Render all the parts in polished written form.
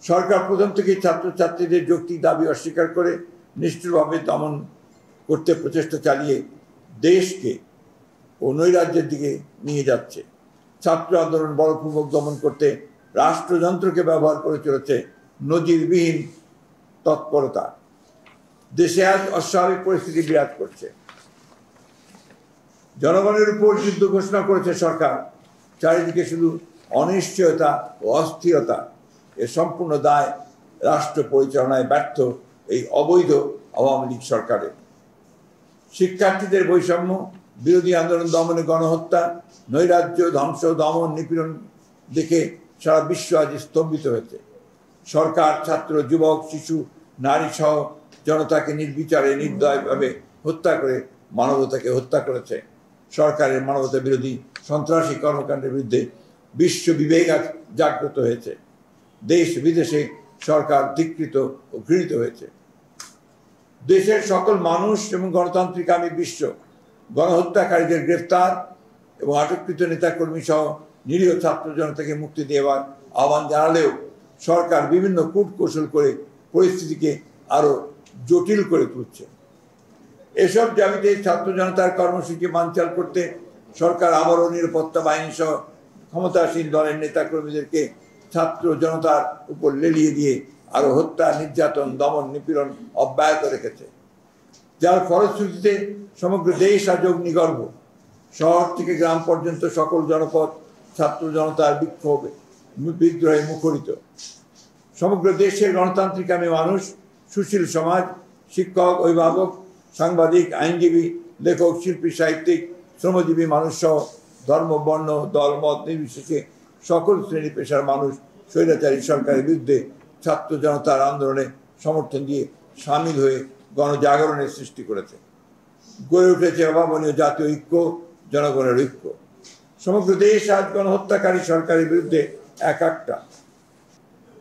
সরকার প্রথম থেকেই ছাত্রছাত্রীদের যৌক্তিক দাবি অস্বীকার করে নিষ্ঠুরভাবে দমন করতে প্রচেষ্টা চালিয়ে দেশকে ও নৈরাজ্যের দিকে নিয়ে যাচ্ছে। ছাত্র আন্দোলন বলপূর্বক দমন করতে রাষ্ট্রযন্ত্রকে ব্যবহার করে চলেছে নজিরবিহীন তৎপরতা। দেশে আজ অস্বাভাবিক পরিস্থিতি বিরাজ করছে। জনগণের উপর যুদ্ধ ঘোষণা করেছে সরকার। চারিদিকে শুধু অনিশ্চয়তা ও অস্থিরতা। এর সম্পূর্ণ দায় রাষ্ট্র পরিচালনায় ব্যর্থ এই অবৈধ আওয়ামী লীগ সরকারের। শিক্ষার্থীদের বৈষম্য বিরোধী আন্দোলন দমনে গণহত্যা, নৈরাজ্য, ধ্বংস, দমন, নিপীড়ন দেখে সারা বিশ্ব আজ স্তম্ভিত হয়েছে। সরকার ছাত্র, যুবক, শিশু, নারী সহ জনতাকে নির্বিচারে নির্দয়ভাবে হত্যা করে মানবতাকে হত্যা করেছে। সরকারের মানবতা বিরোধী সন্ত্রাসী কর্মকাণ্ডের বিরুদ্ধে বিশ্ব বিবেক জাগ্রত হয়েছে। দেশ বিদেশে সরকার ধিক্কৃত ও ঘৃণিত হয়েছে। দেশের সকল মানুষ এবং গণতান্ত্রিকামী বিশ্ব গণহত্যাকারীদের গ্রেফতার এবং আটককৃত নেতাকর্মী সহ নিরীহ ছাত্র জনতাকে মুক্তি দেওয়ার আহ্বান জানালেও সরকার বিভিন্ন কূটকৌশল করে পরিস্থিতিকে আরো জটিল করে তুলছে। এসব দাবিতে ছাত্র জনতার কর্মসূচি বানচাল করতে সরকার আবারও নিরাপত্তা বাহিনী সহ ক্ষমতাসীন দলের নেতাকর্মীদেরকে ছাত্র জনতার উপর লেলিয়ে দিয়ে আরো হত্যা, নির্যাতন, দমন, নিপীড়ন অব্যাহত রেখেছে, যার ফলশ্রুতিতে সমগ্র দেশ আজ অগ্নিগর্ভ। শহর থেকে গ্রাম পর্যন্ত সকল জনপদ ছাত্র জনতার বিক্ষোভে বিদ্রোহে মুখরিত। সমগ্র দেশের গণতান্ত্রিকামী মানুষ, সুশীল সমাজ, শিক্ষক, অভিভাবক, সাংবাদিক, আইনজীবী, লেখক, শিল্পী, সাহিত্যিক, শ্রমজীবী মানুষ সহ ধর্ম, বর্ণ, দল, মত নির্বিশেষে সকল শ্রেণী পেশার মানুষ স্বৈরাচারী সরকারের বিরুদ্ধে ছাত্র জনতার আন্দোলনে সমর্থন দিয়ে সামিল হয়ে গণজাগরণের সৃষ্টি করেছে। গড়ে উঠেছে অভাবনীয় জাতীয় ঐক্য, জনগণের ঐক্য। সমগ্র দেশ আজ গণহত্যাকারী সরকারের বিরুদ্ধে একাট্টা।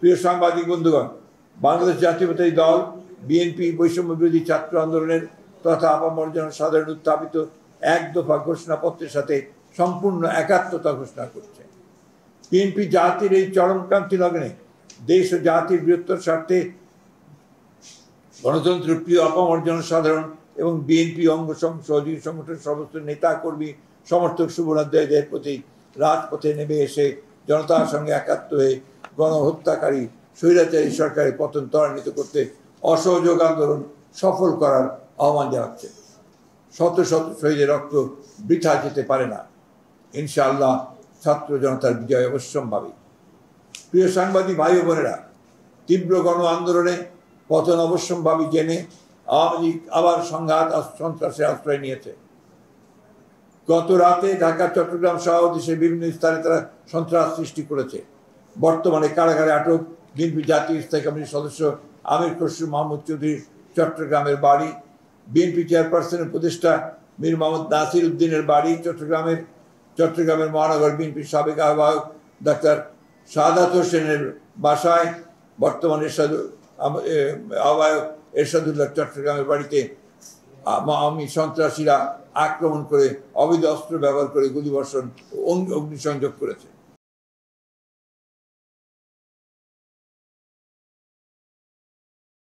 প্রিয় সাংবাদিক বন্ধুগণ, বাংলাদেশ জাতীয়তাবাদী দল বিএনপি বৈষম্য বিরোধী ছাত্র আন্দোলনের তথা আপামর জনসাধারণ উত্থাপিত এক দফা ঘোষণাপত্রের সাথে সম্পূর্ণ একাত্মতা ঘোষণা করছে। বিএনপি জাতির এই চরমক্রান্তি লগ্নে দেশ ও জাতির বৃহত্তর স্বার্থে গণতন্ত্র প্রিয় আপামর জনসাধারণ এবং বিএনপি অঙ্গ সহযোগী সংগঠনের সমস্ত নেতা কর্মী, সমর্থক, শুভনাধ্যায়ীদের প্রতি রাজপথে নেমে এসে জনতার সঙ্গে একাত্ম হয়ে গণহত্যাকারী স্বৈরাচারী সরকারের পতন ত্বরান্বিত করতে অসহযোগ আন্দোলন সফল করার আহ্বান জানাচ্ছে। শত শত শহীদের রক্ত বৃথা যেতে পারে না। ইনশাআল্লাহ ছাত্র জনতার বিজয় অবশ্যম্ভাবী। প্রিয় সাংবাদিক ভাই ও বোনেরা, তীব্র গণ আন্দোলনে পতন অবশ্যম্ভাবী জেনে আওয়ামী লীগ আবার সংঘাত সন্ত্রাসের আশ্রয় নিয়েছে। গত রাতে ঢাকা, চট্টগ্রাম সহ দেশের বিভিন্ন স্থানে তারা সন্ত্রাস সৃষ্টি করেছে। বর্তমানে কারাগারে আটক বিএনপি জাতীয় স্থায়ী কমিটির সদস্য আমির খসরু মাহমুদ চৌধুরী চট্টগ্রামের বাড়ি, বিএনপি চেয়ারপারসনের উপদেষ্টা মীর মোহাম্মদ নাসির উদ্দিনের বাড়ি চট্টগ্রামের মহানগর বিএনপির সাবেক আহ্বায়ক ডাক্তার সাদাত হোসেনের বাসায়, বর্তমানে আহ্বায়ক এরশাদুল্লাহ চট্টগ্রামের বাড়িতে আওয়ামী সন্ত্রাসীরা আক্রমণ করে অবৈধ অস্ত্র ব্যবহার করে গুলিবর্ষণ ও অগ্নিসংযোগ করেছে।